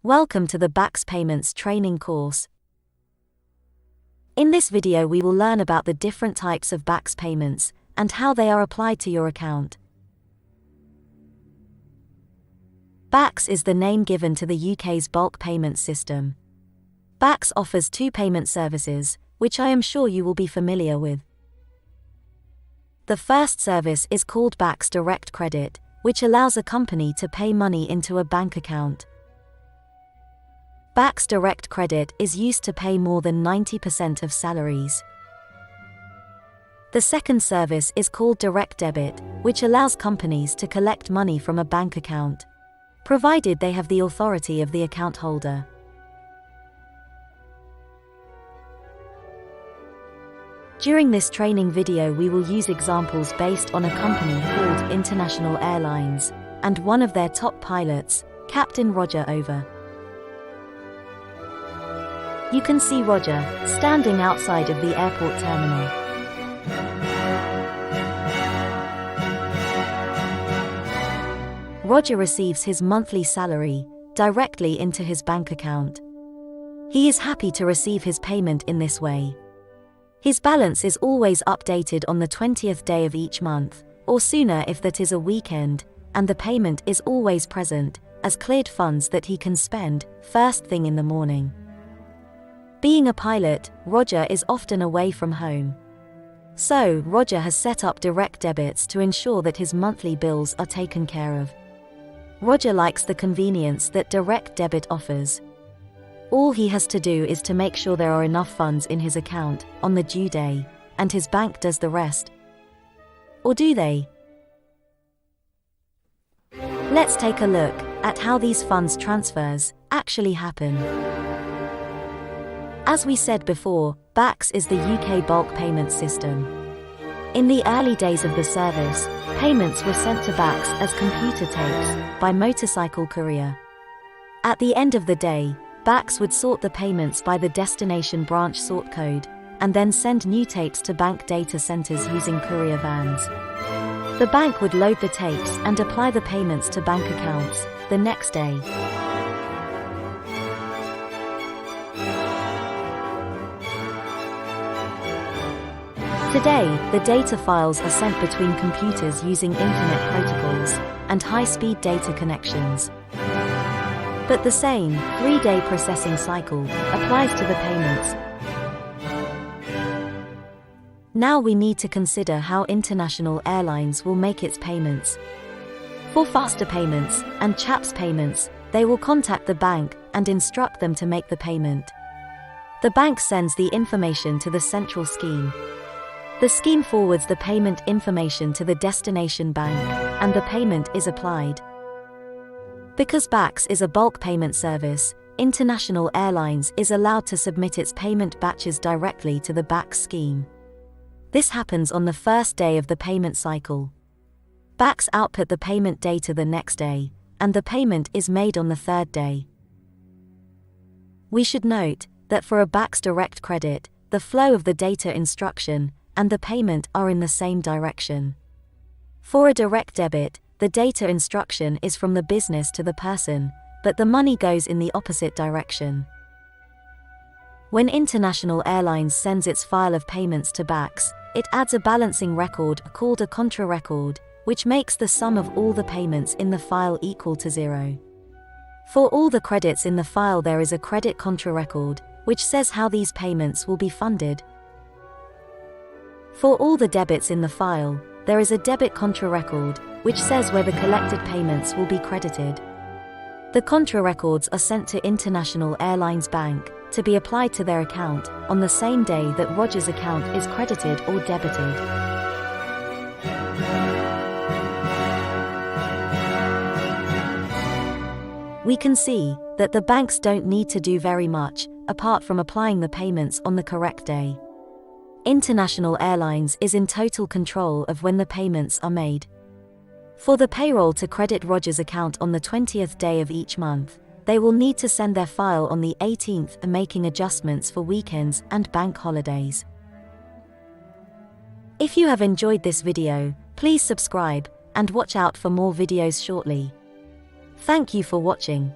Welcome to the Bacs Payments training course. In this video we will learn about the different types of Bacs payments and how they are applied to your account. Bacs is the name given to the UK's bulk payment system. Bacs offers two payment services, which I am sure you will be familiar with. The first service is called Bacs Direct Credit, which allows a company to pay money into a bank account. Bacs Direct Credit is used to pay more than 90% of salaries. The second service is called Direct Debit, which allows companies to collect money from a bank account, provided they have the authority of the account holder. During this training video we will use examples based on a company called International Airlines, and one of their top pilots, Captain Roger Over. You can see Roger standing outside of the airport terminal. Roger receives his monthly salary directly into his bank account. He is happy to receive his payment in this way. His balance is always updated on the 20th day of each month, or sooner if that is a weekend, and the payment is always present, as cleared funds that he can spend first thing in the morning. Being a pilot, Roger is often away from home. So, Roger has set up direct debits to ensure that his monthly bills are taken care of. Roger likes the convenience that direct debit offers. All he has to do is to make sure there are enough funds in his account on the due day, and his bank does the rest. Or do they? Let's take a look at how these funds transfers actually happen. As we said before, Bacs is the UK bulk payment system. In the early days of the service, payments were sent to Bacs as computer tapes by motorcycle courier. At the end of the day, Bacs would sort the payments by the destination branch sort code, and then send new tapes to bank data centers using courier vans. The bank would load the tapes and apply the payments to bank accounts the next day. Today, the data files are sent between computers using internet protocols and high-speed data connections. But the same 3-day processing cycle applies to the payments. Now we need to consider how International Airlines will make its payments. For faster payments and CHAPS payments, they will contact the bank and instruct them to make the payment. The bank sends the information to the central scheme. The scheme forwards the payment information to the destination bank, and the payment is applied. Because Bacs is a bulk payment service, International Airlines is allowed to submit its payment batches directly to the Bacs scheme. This happens on the first day of the payment cycle. Bacs output the payment data the next day, and the payment is made on the third day. We should note that for a Bacs Direct Credit, the flow of the data instruction and the payment are in the same direction. For a direct debit, the data instruction is from the business to the person, but the money goes in the opposite direction. When International Airlines sends its file of payments to Bacs, it adds a balancing record called a contra record, which makes the sum of all the payments in the file equal to 0. For all the credits in the file there is a credit contra record, which says how these payments will be funded. For all the debits in the file, there is a debit contra record, which says where the collected payments will be credited. The contra records are sent to International Airlines Bank to be applied to their account on the same day that Roger's account is credited or debited. We can see that the banks don't need to do very much, apart from applying the payments on the correct day. International Airlines is in total control of when the payments are made. For the payroll to credit Roger's account on the 20th day of each month, they will need to send their file on the 18th, making adjustments for weekends and bank holidays. If you have enjoyed this video, please subscribe and watch out for more videos shortly. Thank you for watching.